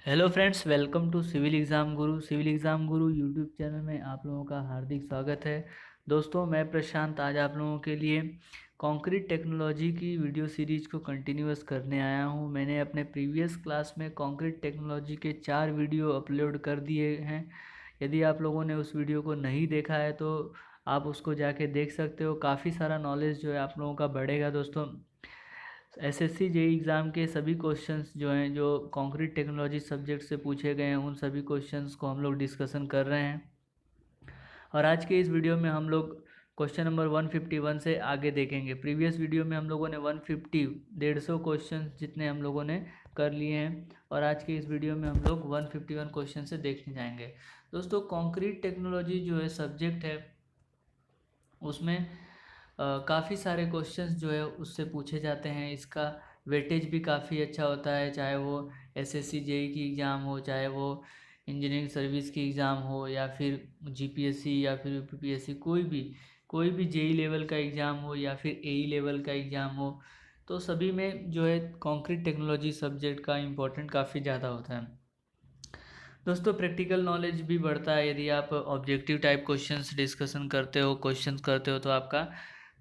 Hello friends, welcome to civil exam Guru. Civil exam Guru YouTube channel में आप लोगों का हार्दिक स्वागत है। दोस्तों, मैं प्रशांत आज आप लोगों के लिए कंक्रीट टेक्नोलॉजी की वीडियो सीरीज़ को कंटिन्यूअस करने आया हूं। मैंने अपने प्रीवियस क्लास में कंक्रीट टेक्नोलॉजी के 4 वीडियो अपलोड कर दिए हैं। यदि आप लोगों ने उस वीडियो को नहीं देखा है तो आप उसको जाके देख सकते हो। काफ़ी सारा नॉलेज जो है आप लोगों का बढ़ेगा। दोस्तों, एसएससी जेई एग्ज़ाम के सभी क्वेश्चंस जो हैं, जो कंक्रीट टेक्नोलॉजी सब्जेक्ट से पूछे गए हैं, उन सभी क्वेश्चंस को हम लोग डिस्कशन कर रहे हैं। और आज के इस वीडियो में हम लोग क्वेश्चन नंबर 151 से आगे देखेंगे। प्रीवियस वीडियो में हम लोगों ने 150 क्वेश्चन जितने हम लोगों ने कर लिए हैं, और आज के इस वीडियो में हम लोग 151 क्वेश्चन से देखने जाएंगे। दोस्तों, कंक्रीट टेक्नोलॉजी जो है सब्जेक्ट है, उसमें काफ़ी सारे क्वेश्चंस जो है उससे पूछे जाते हैं। इसका वेटेज भी काफ़ी अच्छा होता है, चाहे वो एसएससी जेई की एग्ज़ाम हो, चाहे वो इंजीनियरिंग सर्विस की एग्ज़ाम हो, या फिर जीपीएससी या फिर यूपीपीएससी, कोई भी जेई लेवल का एग्ज़ाम हो या फिर एई लेवल का एग्ज़ाम हो, तो सभी में जो है कंक्रीट टेक्नोलॉजी सब्जेक्ट का इम्पोर्टेंट काफ़ी ज़्यादा होता है। दोस्तों, प्रैक्टिकल नॉलेज भी बढ़ता है। यदि आप ऑब्जेक्टिव टाइप क्वेश्चंस डिस्कशन करते हो, क्वेश्चंस करते हो, तो आपका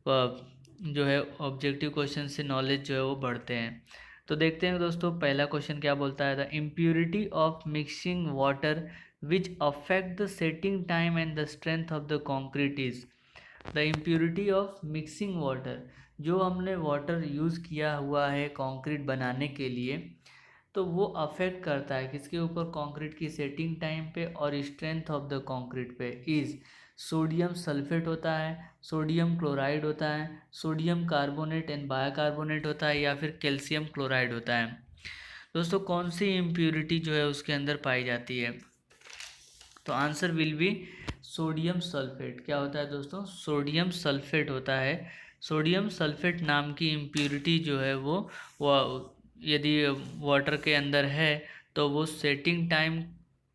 जो है ऑब्जेक्टिव क्वेश्चन से नॉलेज जो है वो बढ़ते हैं। तो देखते हैं दोस्तों, पहला क्वेश्चन क्या बोलता है। The impurity of mixing water which affect the setting time and the strength of the concrete is. The impurity of mixing water, जो हमने वाटर यूज़ किया हुआ है कंक्रीट बनाने के लिए, तो वो अफेक्ट करता है किसके ऊपर, कंक्रीट की सेटिंग टाइम पे और स्ट्रेंथ ऑफ द कंक्रीट पे। इज सोडियम सल्फेट होता है, सोडियम क्लोराइड होता है, सोडियम कार्बोनेट एंड बायकार्बोनेट होता है, या फिर कैल्शियम क्लोराइड होता है। दोस्तों, कौन सी इम्प्योरिटी जो है उसके अंदर पाई जाती है, तो answer will be sodium sulphate. क्या होता है दोस्तों, सोडियम सल्फेट होता है। सोडियम सल्फेट नाम की इम्प्योरिटी जो है वो यदि वाटर के अंदर है तो वो सेटिंग टाइम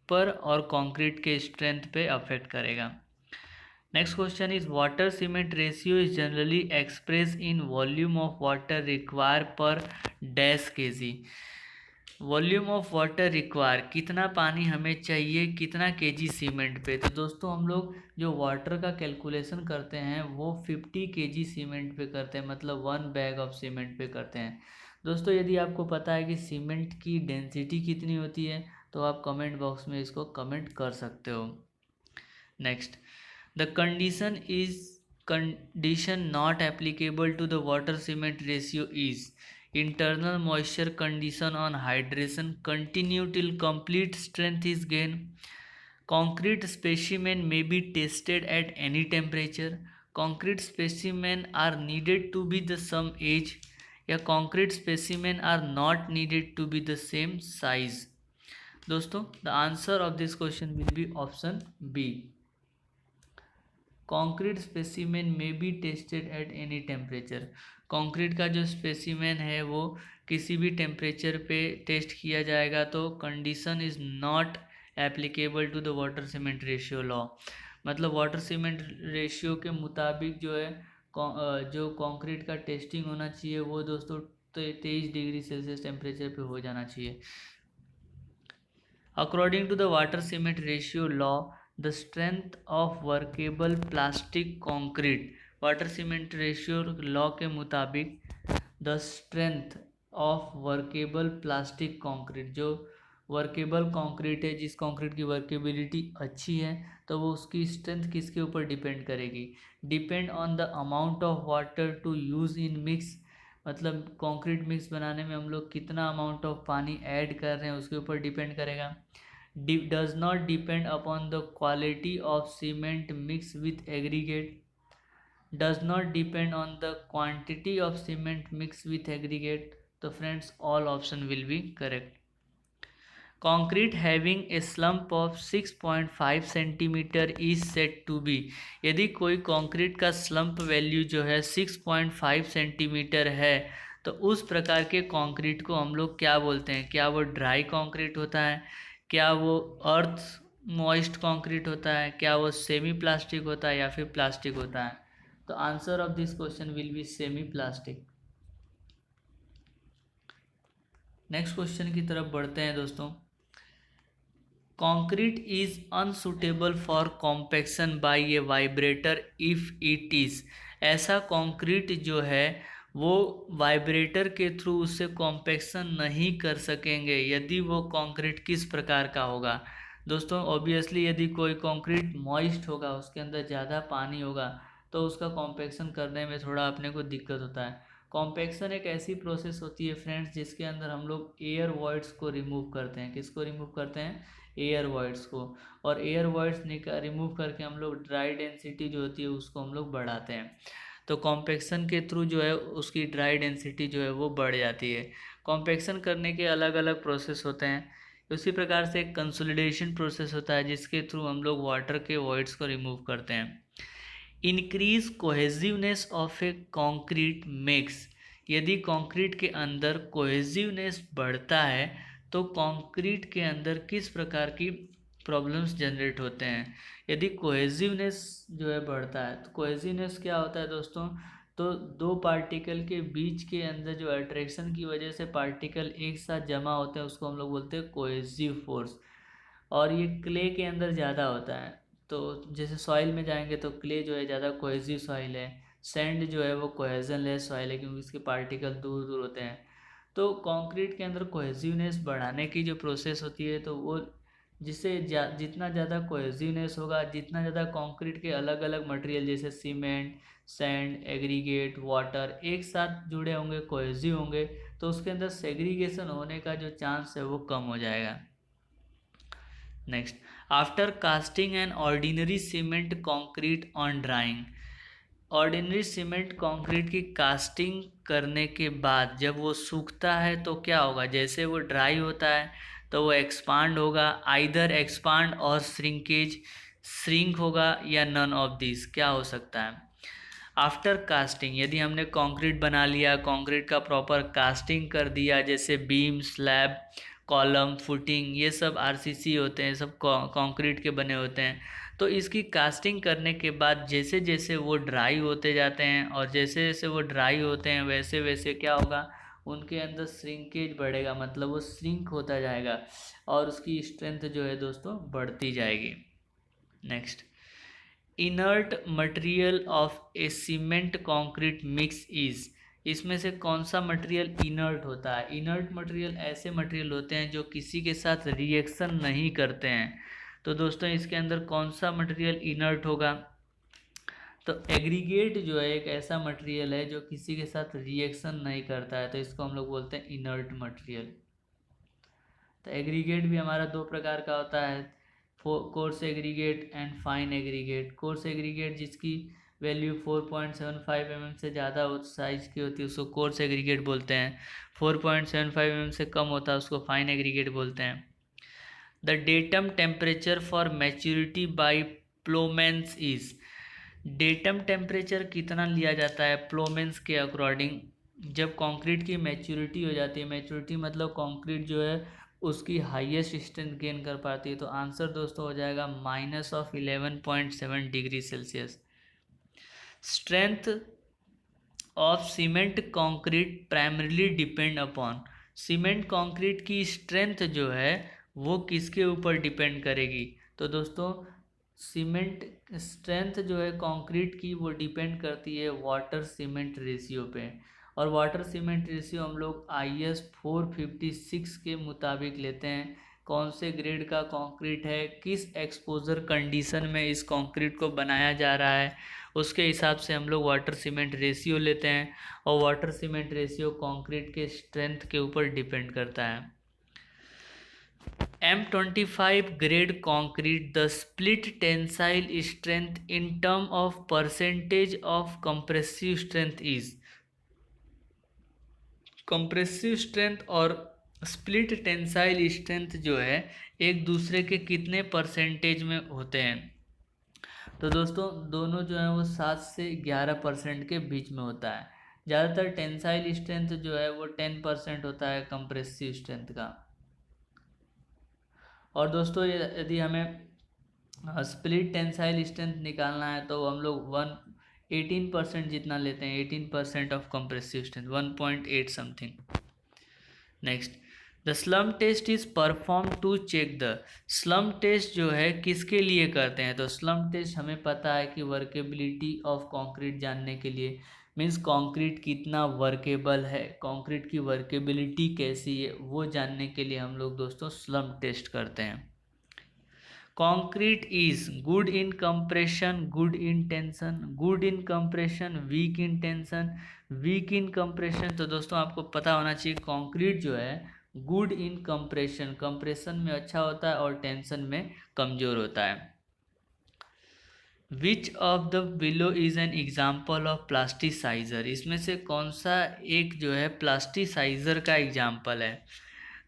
पर और कंक्रीट के स्ट्रेंथ पे अफेक्ट करेगा। Next question is water cement ratio is generally express in volume of water require per dash kg. Volume of water require, कितना पानी हमें चाहिए कितना केजी सीमेंट पे। तो दोस्तों, हम लोग जो वाटर का कैलकुलेशन करते हैं वो 50 केजी सीमेंट पे करते हैं, मतलब 1 बैग ऑफ सीमेंट पे करते हैं। दोस्तों, यदि आपको पता है कि सीमेंट की डेंसिटी कितनी होती है तो आप कमेंट बॉक्स में इसको कमेंट कर सकते हो। Next, the condition not applicable to the water cement ratio is internal moisture condition on hydration continue till complete strength is gained. Concrete specimen may be tested at any temperature. Concrete specimen are needed to be the same age, या concrete specimen are not needed to be the same size. दोस्तों, the answer of this question will be option B. Concrete specimen में be tested at any temperature. Concrete का जो specimen है वो किसी भी temperature पे टेस्ट किया जाएगा, तो condition is not applicable to the water cement ratio law. मतलब वाटर सीमेंट रेशियो के मुताबिक जो है जो कॉन्क्रीट का टेस्टिंग होना चाहिए वो दोस्तों 23 डिग्री सेल्सियस टेम्परेचर पे हो जाना चाहिए। According to the water cement ratio law, the strength of workable plastic concrete, water cement ratio law के मुताबिक the strength of workable plastic concrete, जो वर्केबल कंक्रीट है, जिस कंक्रीट की वर्केबिलिटी अच्छी है, तो वो उसकी स्ट्रेंथ किसके ऊपर डिपेंड करेगी, depend on the amount of water to use in mix. मतलब कंक्रीट मिक्स बनाने में हम लोग कितना अमाउंट ऑफ पानी ऐड कर रहे हैं उसके ऊपर डिपेंड करेगा। Does not depend upon the quality of cement mix with aggregate, does not depend on the quantity of cement mixed with aggregate. So friends, all option will be correct. Concrete having a slump of 6.5 centimetre is said to be, यदि कोई concrete का slump value जो है 6.5 centimetre है तो उस प्रकार के कंक्रीट को हम लोग क्या बोलते हैं। क्या वो ड्राई कंक्रीट होता है, क्या वो अर्थ मॉइस्ट कंक्रीट होता है, क्या वो सेमी प्लास्टिक होता है, या फिर प्लास्टिक होता है। तो answer of this question will be semi plastic. Next question की तरफ बढ़ते हैं दोस्तों। Concrete is unsuitable for compaction by a vibrator if it is. ऐसा कंक्रीट जो है वो वाइब्रेटर के थ्रू उससे कॉम्पैक्शन नहीं कर सकेंगे यदि वो कंक्रीट किस प्रकार का होगा। दोस्तों ऑब्वियसली यदि कोई कंक्रीट मॉइस्ट होगा, उसके अंदर ज़्यादा पानी होगा, तो उसका कॉम्पैक्शन करने में थोड़ा अपने को दिक्कत होता है। कॉम्पैक्शन एक ऐसी प्रोसेस होती है फ्रेंड्स जिसके अंदर हम लोग एयर वॉइड्स को रिमूव करते हैं। किसको रिमूव करते हैं? एयर वॉइड्स को। और एयर वॉइड्स रिमूव करके हम लोग ड्राई डेंसिटी जो होती है उसको हम लोग बढ़ाते हैं। तो कॉम्पैक्शन के थ्रू जो है उसकी ड्राई डेंसिटी जो है वो बढ़ जाती है। कॉम्पैक्शन करने के अलग अलग प्रोसेस होते हैं। उसी प्रकार से एक कंसोलिडेशन प्रोसेस होता है जिसके थ्रू हम लोग वाटर के वॉइड्स को रिमूव करते हैं। Increase cohesiveness of a concrete mix. यदि कंक्रीट के अंदर कोहेसिवनेस बढ़ता है तो कंक्रीट के अंदर किस प्रकार की प्रॉब्लम्स जनरेट होते हैं। यदि कोहेसिवनेस जो है बढ़ता है तो कोहेसिवनेस क्या होता है दोस्तों? तो दो पार्टिकल के बीच के अंदर जो अट्रैक्शन की वजह से पार्टिकल एक साथ जमा होते हैं उसको हम लोग बोलते हैं कोहेसिव फोर्स। और ये क्ले के अंदर ज़्यादा होता है। तो जैसे सॉइल में जाएंगे तो क्ले जो है ज़्यादा कोहेसिव सॉइल है, सैंड जो है वो कोहेजनलेस सॉइल है क्योंकि इसके पार्टिकल दूर दूर होते हैं। तो कंक्रीट के अंदर कोहेसिवनेस बढ़ाने की जो प्रोसेस होती है तो वो जिससे जितना ज़्यादा कोहेसिवनेस होगा, जितना ज़्यादा कंक्रीट के अलग अलग मटेरियल जैसे सीमेंट, सैंड, एग्रीगेट, वाटर एक साथ जुड़े होंगे, कोहेसिव होंगे, तो उसके अंदर सेग्रीगेशन होने का जो चांस है वो कम हो जाएगा। Next, after casting an ordinary cement concrete on drawing. Ordinary cement concrete की कास्टिंग करने के बाद जब वो सूखता है तो क्या होगा? जैसे वो ड्राई होता है तो वो एक्सपांड होगा, आइदर एक्सपांड और श्रिंक होगा या नन ऑफ दिस। क्या हो सकता है? आफ्टर कास्टिंग यदि हमने कंक्रीट बना लिया, कंक्रीट का प्रॉपर कास्टिंग कर दिया, जैसे बीम, स्लैब, कॉलम, फुटिंग, ये सब आरसीसी होते हैं, सब कंक्रीट के बने होते हैं। तो इसकी कास्टिंग करने के बाद जैसे जैसे वो ड्राई होते जाते हैं और जैसे जैसे वो ड्राई होते हैं वैसे वैसे क्या होगा? उनके अंदर श्रिंकेज बढ़ेगा, मतलब वो श्रिंक होता जाएगा और उसकी स्ट्रेंथ जो है दोस्तों बढ़ती जाएगी। Next, inert material of A cement concrete mix is. इसमें से कौन सा मटेरियल इनर्ट होता है? इनर्ट मटेरियल ऐसे मटेरियल होते हैं जो किसी के साथ रिएक्शन नहीं करते हैं। तो दोस्तों इसके अंदर कौन सा मटेरियल इनर्ट होगा? तो एग्रीगेट जो है एक ऐसा मटेरियल है जो किसी के साथ रिएक्शन नहीं करता है, तो इसको हम लोग बोलते हैं इनर्ट मटेरियल। तो एग्रीगेट भी हमारा दो प्रकार का होता है, coarse aggregate and fine aggregate. Coarse aggregate जिसकी वैल्यू 4.75 mm से ज़्यादा साइज की होती है उसको कोर्स एग्रीगेट बोलते हैं। 4.75 mm से कम होता है उसको फाइन एग्रीगेट बोलते हैं। The datum temperature for maturity by Plowman's is. Datum temperature कितना लिया जाता है प्लोमेंस के अकॉर्डिंग जब कंक्रीट की मैच्योरिटी हो जाती है? मैच्योरिटी मतलब कंक्रीट जो है उसकी हाईएस्ट स्ट्रेंथ गेन कर पाती है। तो आंसर दोस्तों हो जाएगा -11.7 degree Celsius. Strength of cement concrete primarily depend upon. Cement concrete की स्ट्रेंथ जो है वो किसके ऊपर डिपेंड करेगी? तो दोस्तों सीमेंट स्ट्रेंथ जो है कंक्रीट की वो डिपेंड करती है वाटर सीमेंट रेशियो पे। और वाटर सीमेंट रेशियो हम लोग IS 456 के मुताबिक लेते हैं। कौन से ग्रेड का कंक्रीट है, किस एक्सपोजर कंडीशन में इस कंक्रीट को बनाया जा रहा है, उसके हिसाब से हम लोग वाटर सीमेंट रेशियो लेते हैं। और वाटर सीमेंट रेशियो कंक्रीट के स्ट्रेंथ के ऊपर डिपेंड करता है। M25 grade concrete, the split tensile strength in term of percentage of compressive strength is। compressive strength और split tensile strength जो है एक दूसरे के कितने परसेंटेज में होते हैं? तो दोस्तों दोनों जो है वो 7 से 11% के बीच में होता है। ज़्यादातर टेंसाइल स्ट्रेंथ जो है वो 10% होता है कंप्रेसिव स्ट्रेंथ का। और दोस्तों यदि हमें स्प्लिट टेंसाइल स्ट्रेंथ निकालना है तो हम लोग 18% जितना लेते हैं, 18% of compressive strength, 1.8 something. Next, the slump test is perform to check the, slump test जो है किसके लिए करते हैं, तो स्लम टेस्ट हमें पता है कि वर्केबिलिटी ऑफ कंक्रीट जानने के लिए, मीन्स कंक्रीट कितना वर्केबल है, कंक्रीट की वर्केबिलिटी कैसी है वो जानने के लिए हम लोग दोस्तों स्लम टेस्ट करते हैं। Concrete is good in compression, good in tension, good in compression, weak in tension, weak in compression। तो दोस्तों आपको पता होना चाहिए कंक्रीट जो है गुड इन कंप्रेशन, कंप्रेशन में अच्छा होता है और टेंशन में कमज़ोर होता है। Which of the below is an example of plasticiser, इसमें से कौन सा एक जो है प्लास्टिसाइज़र का एग्जाम्पल है,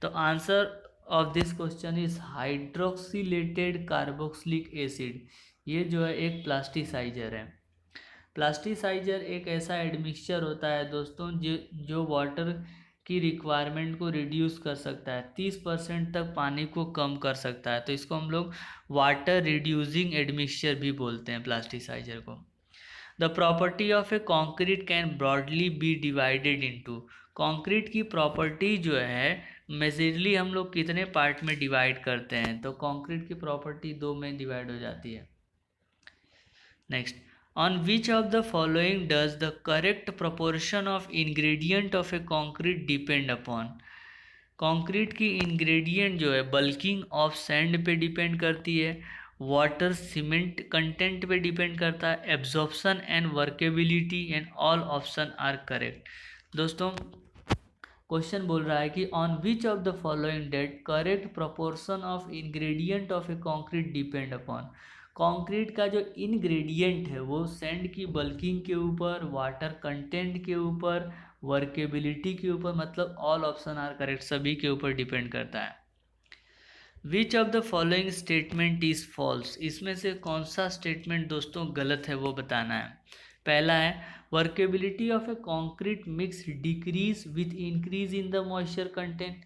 तो answer of this question is hydroxylated carboxylic acid. ये जो है एक प्लास्टिसाइजर है। प्लास्टिसाइजर एक ऐसा एडमिक्सचर होता है दोस्तों जो वाटर की रिक्वायरमेंट को रिड्यूस कर सकता है, 30% तक पानी को कम कर सकता है, तो इसको हम लोग वाटर रिड्यूसिंग एडमिक्सचर भी बोलते हैं प्लास्टिसाइजर को। The property of a concrete can broadly be divided into, concrete की प्रॉपर्टी जो है मेजरली हम लोग कितने पार्ट में डिवाइड करते हैं, तो कॉन्क्रीट की प्रॉपर्टी 2 में डिवाइड हो जाती है। Next, on which of the following does the correct proportion of ingredient of a concrete depend upon, concrete की इंग्रेडिएंट जो है बल्किंग ऑफ सैंड पे डिपेंड करती है, वाटर सीमेंट कंटेंट पे डिपेंड करता है, absorption and workability, and all option are correct. दोस्तों क्वेश्चन बोल रहा है कि on which of the following that correct proportion of ingredient of a concrete depend upon, concrete का जो इंग्रेडिएंट है वो सैंड की बल्किंग के ऊपर, वाटर कंटेंट के ऊपर, वर्केबिलिटी के ऊपर, मतलब ऑल ऑप्शन आर करेक्ट, सभी के ऊपर डिपेंड करता है। Which of the following statement is false, इसमें से कौन सा स्टेटमेंट दोस्तों गलत है वो बताना है। पहला है workability of a concrete mix decrease with increase in the moisture content,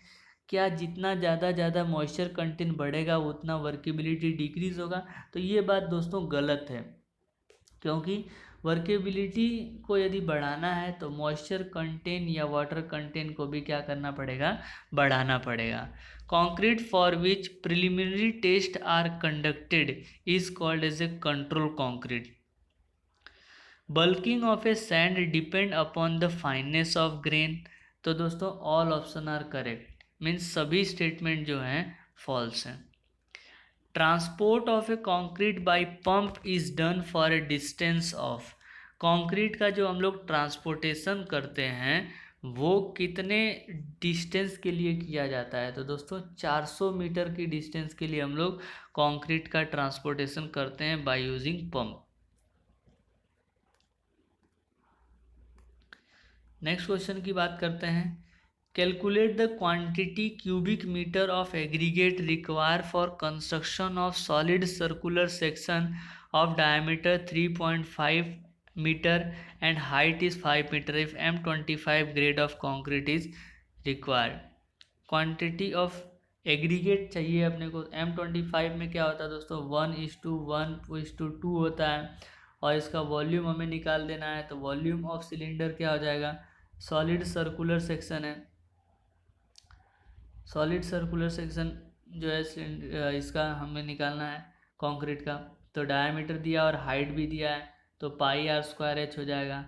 क्या जितना ज़्यादा मॉइस्चर कंटेंट बढ़ेगा उतना वर्केबिलिटी डिक्रीज होगा, तो ये बात दोस्तों गलत है, क्योंकि वर्केबिलिटी को यदि बढ़ाना है तो मॉइस्चर कंटेंट या वाटर कंटेंट को भी क्या करना पड़ेगा, बढ़ाना पड़ेगा। Concrete for which preliminary test are conducted is called as a control concrete. Bulking of a sand depend upon the fineness of grain, तो दोस्तों all option are correct, means सभी स्टेटमेंट जो हैं फॉल्स हैं। Transport of a concrete by pump is done for a distance of, concrete का जो हम लोग ट्रांसपोर्टेशन करते हैं वो कितने डिस्टेंस के लिए किया जाता है, तो दोस्तों 400 मीटर की डिस्टेंस के लिए हम लोग कॉन्क्रीट का ट्रांसपोर्टेशन करते हैं by using pump. Next question की बात करते हैं। Calculate the quantity cubic metre of aggregate require for construction of solid circular section of diameter 3.5 metre and height is 5 metre if M25 grade of concrete is required. Quantity of aggregate चाहिए अपने को। M25 में क्या होता है दोस्तों, 1:1:2 होता है, और इसका वॉल्यूम हमें निकाल देना है, तो वॉल्यूम ऑफ सिलेंडर क्या हो जाएगा, सॉलिड सर्कुलर सेक्शन है, सॉलिड सर्कुलर सेक्शन जो है इसका हमें निकालना है कंक्रीट का, तो डायमीटर दिया और हाइट भी दिया है, तो πr²h हो जाएगा,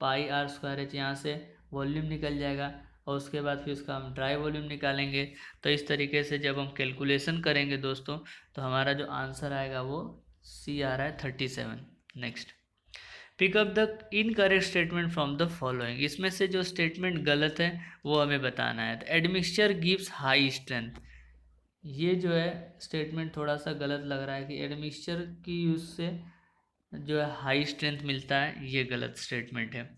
πr²h, यहाँ से वॉल्यूम निकल जाएगा, और उसके बाद फिर उसका हम ड्राई वॉल्यूम निकालेंगे। तो इस तरीके से जब हम कैलकुलेशन करेंगे दोस्तों तो हमारा जो आंसर आएगा वो C आ रहा है 37। Next, pick up the incorrect statement from the following, इसमें से जो स्टेटमेंट गलत है वो हमें बताना है। तो एडमिक्सचर गिव्स हाई स्ट्रेंथ, ये जो है स्टेटमेंट थोड़ा सा गलत लग रहा है कि एडमिक्सचर की यूज से जो है हाई स्ट्रेंथ मिलता है, ये गलत स्टेटमेंट है।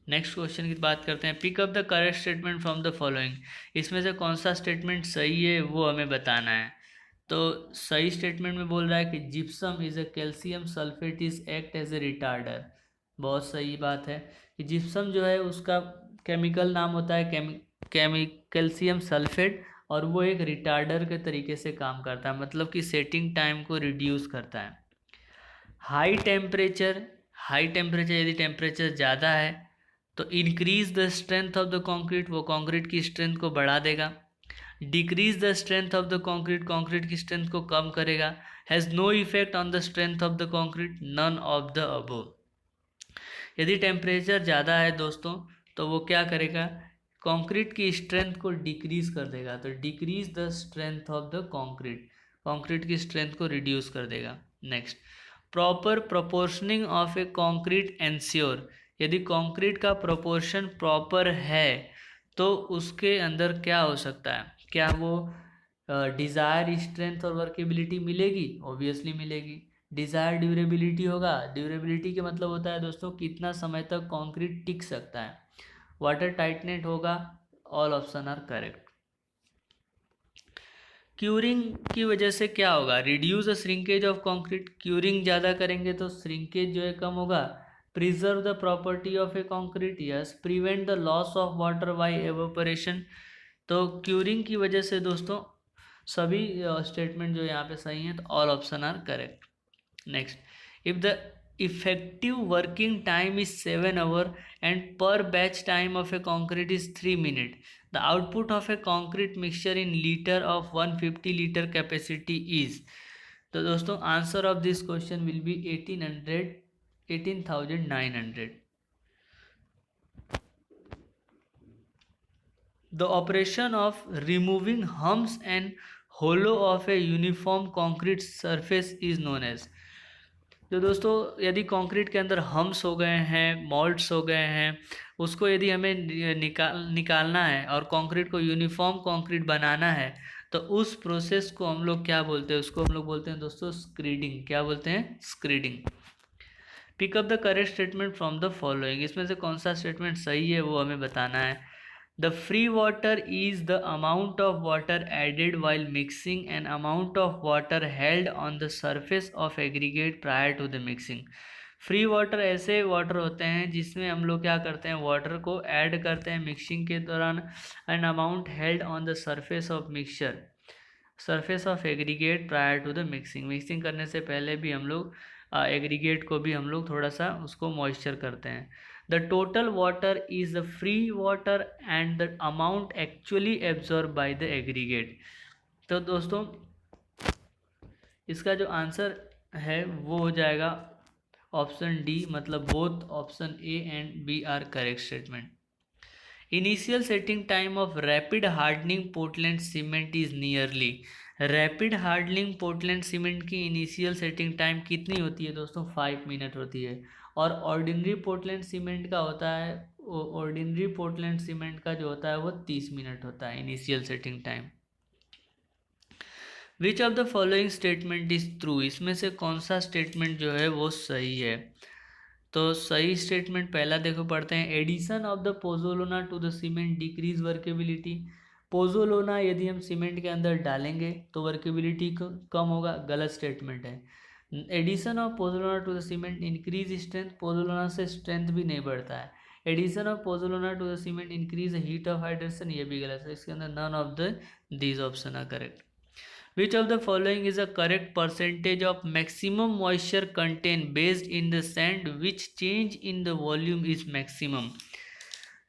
नेक्स्ट क्वेश्चन की बात करते हैं। Pickup the correct statement from the following, इसमें से कौन सा स्टेटमेंट सही है वो हमें बताना है। तो सही स्टेटमेंट में बोल रहा है कि gypsum is a calcium sulphate is act as a retarder, बहुत सही बात है कि जिप्सम जो है उसका केमिकल नाम होता है कैल्शियम सल्फेट, और वो एक रिटार्डर के तरीके से काम करता है, मतलब कि सेटिंग टाइम को रिड्यूस करता है। हाई टेम्परेचर यदि टेम्परेचर ज़्यादा है तो increase the strength of the concrete, वो कंक्रीट की स्ट्रेंथ को बढ़ा देगा। Decrease the strength of the concrete, concrete की स्ट्रेंथ को कम करेगा। Has no effect on the strength of the concrete, none of the above. यदि टेम्परेचर ज़्यादा है दोस्तों तो वो क्या करेगा, कंक्रीट की स्ट्रेंथ को डिक्रीज कर देगा। तो decrease the strength of the concrete, concrete की स्ट्रेंथ को रिड्यूस कर देगा। Next, proper proportioning of a concrete ensure, यदि कंक्रीट का प्रोपोर्शन प्रॉपर है तो उसके अंदर क्या हो सकता है, क्या वो डिज़ायर स्ट्रेंथ और वर्केबिलिटी मिलेगी? ऑब्वियसली मिलेगी। डिज़ायर ड्यूरेबिलिटी होगा, ड्यूरेबिलिटी के मतलब होता है दोस्तों कितना समय तक कंक्रीट टिक सकता है। वाटर टाइटनेट होगा, all option are correct. Curing की वजह से क्या होगा, reduce the shrinkage of concrete, curing ज़्यादा करेंगे तो श्रिंकेज जो है कम होगा। Preserve the property of a concrete, yes. Prevent the loss of water by evaporation, तो क्यूरिंग की वजह से दोस्तों सभी स्टेटमेंट जो यहाँ पे सही हैं, तो all option are correct. Next, if the effective working time is 7 hours and per batch time of a concrete is 3 minutes, the output of a concrete mixture in liter of 150 liter capacity is, तो दोस्तों answer of this question will B 18,900। The operation of removing humps and hollow of a uniform concrete surface is known as, तो दोस्तों यदि concrete के अंदर hums हो गए हैं, मॉल्ट्स हो गए हैं, उसको यदि हमें निकालना है और कंक्रीट को यूनिफॉर्म कंक्रीट बनाना है तो उस प्रोसेस को हम लोग क्या बोलते हैं, उसको हम लोग बोलते हैं दोस्तों स्क्रीडिंग। क्या बोलते हैं? Screeding. Pick up the correct statement from the following, इसमें से कौन सा स्टेटमेंट सही है वो हमें बताना है। The free water is the amount of water added while mixing and amount of water held on the surface of aggregate prior to the mixing। Free water ऐसे वाटर होते हैं जिसमें हम लोग क्या करते हैं, वाटर को ऐड करते हैं मिक्सिंग के दौरान, and amount held on the surface of mixture, surface of aggregate prior to the mixing, mixing करने से पहले भी हम लोग एग्रीगेट को भी हम लोग थोड़ा सा उसको मॉइस्चर करते हैं। The total water is the free water and the amount actually absorb by the aggregate. तो दोस्तों इसका जो आंसर है वो हो जाएगा ऑप्शन डी, मतलब both option A and B are correct statement. Initial setting time of rapid hardening Portland cement is nearly, rapid hardening Portland cement की इनिशियल सेटिंग टाइम कितनी होती है दोस्तों? 5 मिनट होती है। और ऑर्डिनरी पोर्टलैंड सीमेंट का होता है, ऑर्डिनरी पोर्टलैंड सीमेंट का जो होता है वो 30 मिनट होता है initial setting time. Which of the following statement is true, इसमें से कौन सा स्टेटमेंट जो है वो सही है? तो सही स्टेटमेंट पहला देखो पढ़ते हैं, addition of the pozzolana to the cement decrease workability. Pozzolana यदि हम सीमेंट के अंदर डालेंगे तो वर्केबिलिटी कम होगा, गलत स्टेटमेंट है। Addition of pozzolana to the cement increase strength, pozzolana से स्ट्रेंथ भी नहीं बढ़ता है। Addition of pozzolana to the cement increase heat of hydration, ये भी गलत है। इसके अंदर none of the these option are correct. Which of the following is a correct percentage of maximum moisture content based in the sand which change in the volume is maximum?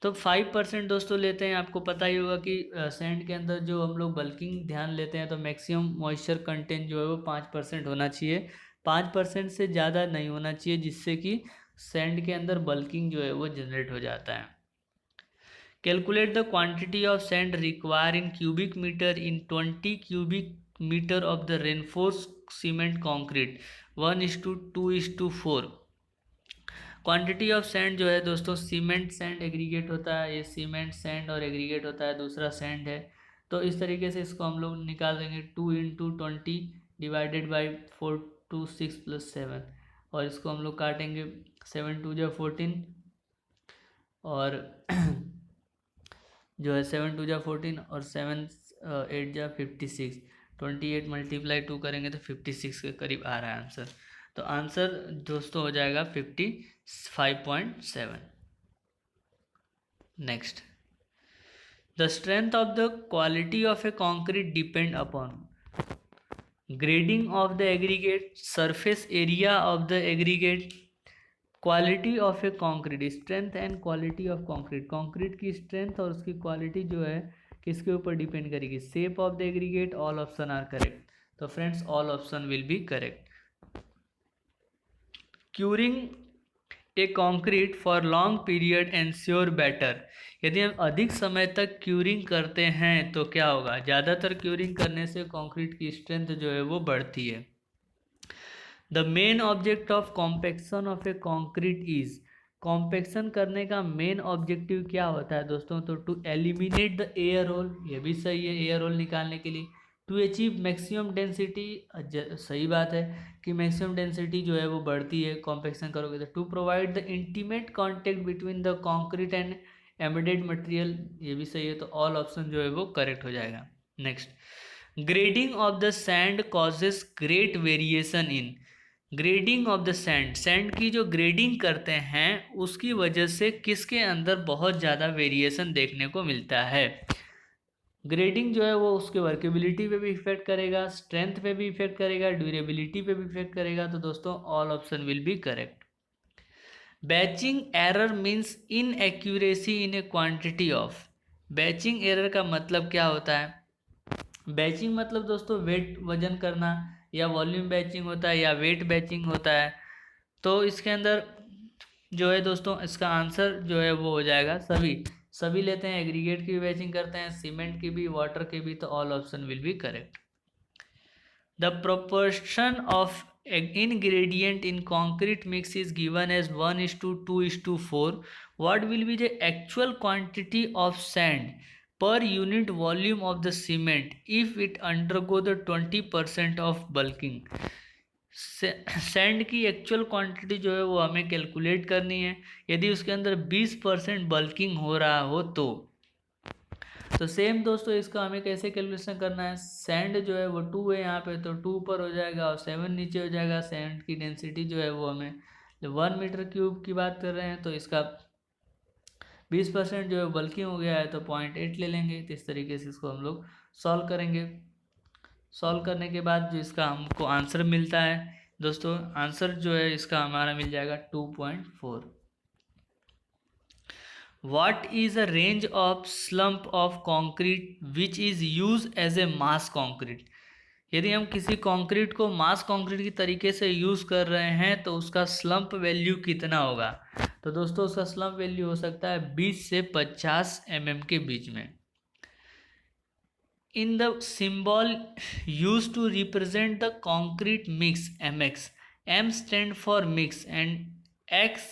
तो 5% दोस्तों लेते हैं। आपको पता ही होगा कि सैंड के अंदर जो हम लोग बल्किंग ध्यान लेते हैं तो मैक्सिमम मॉइस्चर कंटेंट जो है वो 5% होना चाहिए, 5% से ज़्यादा नहीं होना चाहिए, जिससे कि सैंड के अंदर बल्किंग जो है वो जनरेट हो जाता है। Calculate the quantity of sand require in cubic metre in 20 cubic metre of the reinforce cement concrete 1:2:4। Quantity of sand जो है दोस्तों, सीमेंट सैंड एग्रीगेट होता है, ये सीमेंट सैंड और एग्रीगेट होता है, दूसरा सैंड है। तो इस तरीके से इसको हम लोग निकाल देंगे 2 × 20 डिवाइडेड बाई 4 2 6 + 7, और इसको हम लोग काटेंगे 7 2 × 14 और जो है 7 2 × 14 और 7 8 × 56, 28 × 2 करेंगे तो 56 के करीब आ रहा है आंसर। तो आंसर दोस्तों हो जाएगा 55.7। Next, the strength of the quality of a concrete depend upon grading of the aggregate, surface area of the aggregate, quality of a concrete, strength and quality of concrete, concrete की strength और उसकी quality जो है किसके ऊपर depend करेगी? Shape of the aggregate, all option are correct. तो friends all option will be correct. Curing a concrete for long period ensure better, यदि हम अधिक समय तक क्यूरिंग करते हैं तो क्या होगा? ज़्यादातर क्यूरिंग करने से कॉन्क्रीट की स्ट्रेंथ जो है वो बढ़ती है। The main object of compaction of a concrete is, compaction करने का मेन ऑब्जेक्टिव क्या होता है दोस्तों? तो to eliminate the air hole, ये भी सही है, एयर होल निकालने के लिए। टू अचीव मैक्सिमम डेंसिटी, सही बात है कि मैक्सिमम डेंसिटी जो है वो बढ़ती है कॉम्पेक्शन करोगे तो। To provide the intimate contact between the concrete and embedded material, ये भी सही है, तो ऑल ऑप्शन जो है वो करेक्ट हो जाएगा। Next, grading of the sand causes great variation in, grading of the sand, sand की जो ग्रेडिंग करते हैं उसकी वजह से किसके अंदर बहुत ज़्यादा वेरिएशन देखने को मिलता है? ग्रेडिंग जो है वो उसके वर्केबिलिटी पे भी इफेक्ट करेगा, स्ट्रेंथ पे भी इफेक्ट करेगा, ड्यूरेबिलिटी पे भी इफेक्ट करेगा, तो दोस्तों all option will be correct. Batching error means inaccuracy in a quantity of, batching error का मतलब क्या होता है? बैचिंग मतलब दोस्तों वेट वजन करना, या वॉल्यूम बैचिंग होता है या वेट बैचिंग होता है। तो इसके अंदर जो है दोस्तों इसका आंसर जो है वो हो जाएगा सभी लेते हैं, एग्रीगेट की भी बैचिंग करते हैं, सीमेंट की भी, वाटर की भी, तो all option will be correct. The proportion of ingredient in concrete mix is given as 1:2:4. What will be the actual quantity of sand per unit volume of the cement if it undergo the 20% of bulking? Sand की actual quantity जो है वो हमें calculate करनी है, यदि उसके अंदर 20% बल्किंग हो रहा हो तो सेम दोस्तों इसका हमें कैसे कैलकुलेशन करना है? सैंड जो है वो 2 है यहाँ पे, तो 2 ऊपर हो जाएगा और 7 नीचे हो जाएगा। सैंड की डेंसिटी जो है वो हमें, जब 1 मीटर क्यूब की बात कर रहे हैं तो इसका 20% जो है बल्किंग हो गया है तो 0.8 ले लेंगे। तो इस तरीके से इसको हम लोग सॉल्व करेंगे। सॉल्व करने के बाद जो इसका हमको आंसर मिलता है दोस्तों, आंसर जो है इसका हमारा मिल जाएगा 2.4। What is a range of slump of concrete which is used as a mass concrete? यदि हम किसी कंक्रीट को मास कंक्रीट की तरीके से यूज़ कर रहे हैं तो उसका स्लम्प वैल्यू कितना होगा? तो दोस्तों उसका स्लम्प वैल्यू हो सकता है 20 से 50 mm के बीच में। In the symbol used to represent the concrete mix mx, m stand for mix and x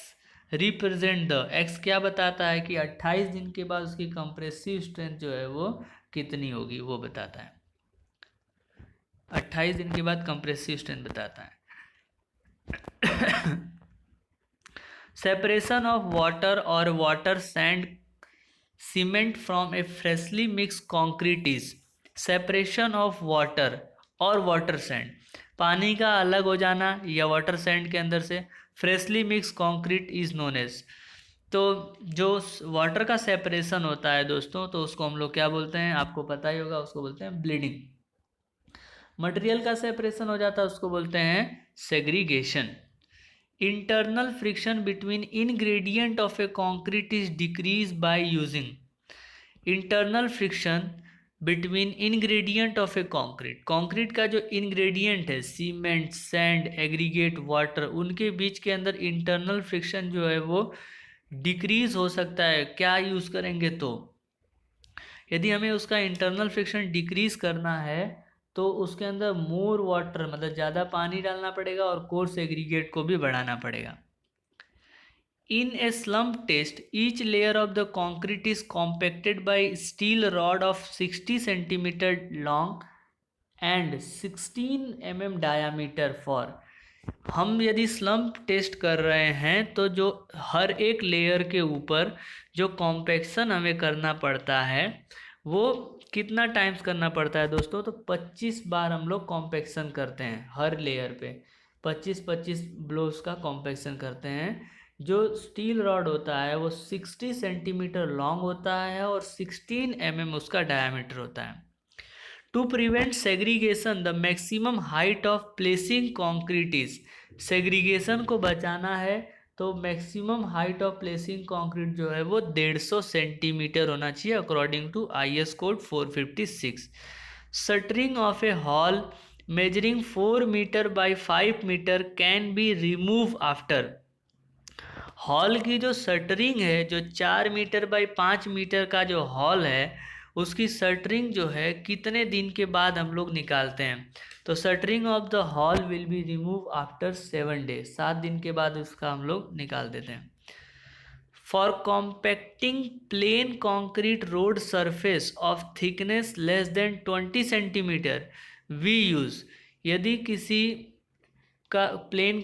represent the, x क्या बताता है कि 28 दिन के बाद उसकी कंप्रेसिव स्ट्रेंथ जो है वो कितनी होगी, वो बताता है। 28 दिन के बाद कंप्रेसिव स्ट्रेंथ बताता है। सेपरेशन ऑफ वाटर और water sand cement from A freshly mix concrete is, separation of water और वाटर सैंड, पानी का अलग हो जाना या वाटर सैंड के अंदर से, freshly mix concrete is known as. तो जो वाटर का सेपरेशन होता है दोस्तों तो उसको हम लोग क्या बोलते हैं? आपको पता ही होगा, उसको बोलते हैं ब्लीडिंग। मटेरियल का सेपरेशन हो जाता है उसको बोलते हैं segregation. Internal friction between ingredient of a concrete is decrease by using, internal friction between ingredient of a concrete, concrete का जो इनग्रेडिएंट है सीमेंट, सैंड, एग्रीगेट, वाटर, उनके बीच के अंदर इंटरनल फ्रिक्शन जो है वो डिक्रीज हो सकता है। क्या यूज़ करेंगे? तो यदि हमें उसका इंटरनल फ्रिक्शन डिक्रीज करना है तो उसके अंदर मोर वाटर मतलब ज़्यादा पानी डालना पड़ेगा और कोर्स एग्रीगेट को भी बढ़ाना पड़ेगा। In a slump test, each layer of the concrete is compacted by steel rod of 60 centimeter long and 16 mm diameter for, हम यदि स्लम्प टेस्ट कर रहे हैं तो जो हर एक लेयर के ऊपर जो कॉम्पैक्शन हमें करना पड़ता है वो कितना टाइम्स करना पड़ता है दोस्तों? तो 25 बार हम लोग कॉम्पैक्शन करते हैं हर लेयर पे, 25-25 ब्लोस का कॉम्पैक्शन करते हैं। जो स्टील रॉड होता है वो 60 सेंटीमीटर लॉन्ग होता है और 16 mm उसका डायमीटर होता है। To prevent segregation the maximum height of placing concrete is, segregation को बचाना है तो maximum height of placing concrete जो है वो 150 सेंटीमीटर होना चाहिए according to IS code 456। Shuttering of a hall measuring 4 metre by 5 metre can be remove after. Hall की जो शटरिंग है, जो 4 मीटर बाई 5 मीटर का जो हॉल है, उसकी शटरिंग जो है कितने दिन के बाद हम लोग निकालते हैं? तो shuttering of the hall will be remove after 7 days, 7 दिन के बाद उसका हम लोग निकाल देते हैं। For compacting plain concrete road surface of thickness less than 20 centimetre we use. यदि किसी का प्लेन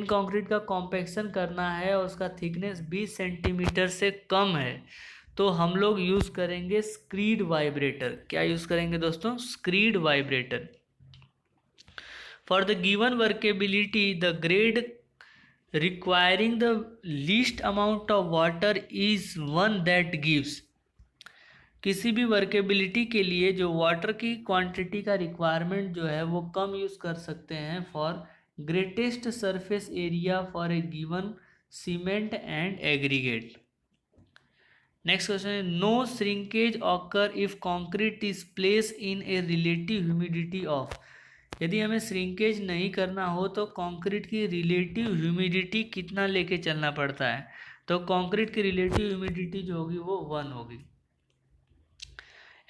कंक्रीट का कॉम्पैक्शन करना है और उसका थिकनेस 20 सेंटीमीटर से कम है, तो हम लोग यूज़ करेंगे स्क्रीड वाइब्रेटर। क्या यूज़ करेंगे दोस्तों? Screed vibrator. For the given workability the grade requiring the least amount of water is one that gives. किसी भी वर्केबिलिटी के लिए जो वाटर की क्वांटिटी का रिक्वायरमेंट जो है वो कम यूज़ कर सकते हैं for greatest surface area for a given cement and aggregate. Next question है, no shrinkage occur if concrete is place in a relative humidity of. यदि हमें श्रिंकेज नहीं करना हो तो कंक्रीट की रिलेटिव ह्यूमिडिटी कितना लेके चलना पड़ता है? तो कंक्रीट की रिलेटिव ह्यूमिडिटी जो होगी वो 1 होगी।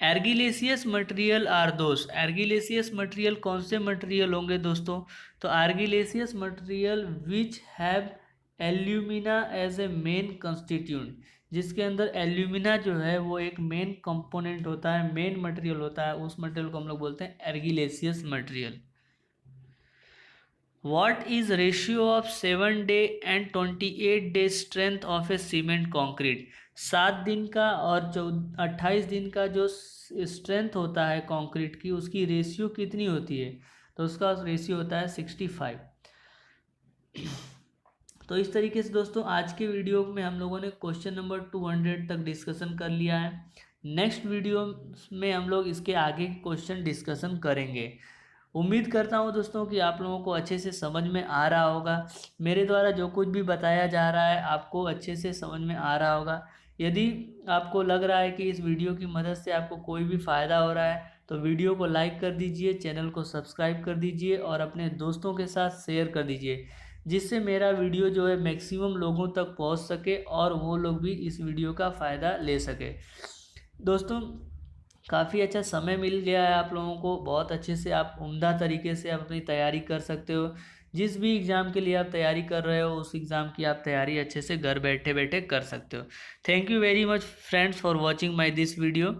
एर्गिलेसियस मटेरियल आर दोस्त। एर्गिलेसियस मटेरियल कौन से मटेरियल होंगे दोस्तों? तो argillaceous material which have alumina as a main constituent, जिसके अंदर एल्यूमिना जो है वो एक मेन कंपोनेंट होता है, मेन मटेरियल होता है, उस मटेरियल को हम लोग बोलते हैं एर्गिलेसियस material. What is ratio of 7 day and 28 day strength of a cement concrete? 7 दिन का और 28 दिन का जो स्ट्रेंथ होता है कंक्रीट की, उसकी रेशियो कितनी होती है? तो उसका रेशियो होता है 65। तो इस तरीके से दोस्तों आज के वीडियो में हम लोगों ने क्वेश्चन नंबर 200 तक डिस्कशन कर लिया है। नेक्स्ट वीडियो में हम लोग इसके आगे क्वेश्चन डिस्कशन करेंगे। उम्मीद करता हूँ दोस्तों कि आप लोगों को अच्छे से समझ में आ रहा होगा। मेरे द्वारा जो कुछ भी बताया जा रहा है आपको अच्छे से समझ में आ रहा होगा। यदि आपको लग रहा है कि इस वीडियो की मदद से आपको कोई भी फ़ायदा हो रहा है तो वीडियो को लाइक कर दीजिए, चैनल को सब्सक्राइब कर दीजिए और अपने दोस्तों के साथ शेयर कर दीजिए, जिससे मेरा वीडियो जो है मैक्सिमम लोगों तक पहुंच सके और वो लोग भी इस वीडियो का फ़ायदा ले सके। दोस्तों काफ़ी अच्छा समय मिल गया है आप लोगों को, बहुत अच्छे से आप उम्दा तरीके से आप अपनी तैयारी कर सकते हो। जिस भी एग्ज़ाम के लिए आप तैयारी कर रहे हो उस एग्ज़ाम की आप तैयारी अच्छे से घर बैठे बैठे कर सकते हो। Thank you very much friends for watching my this video.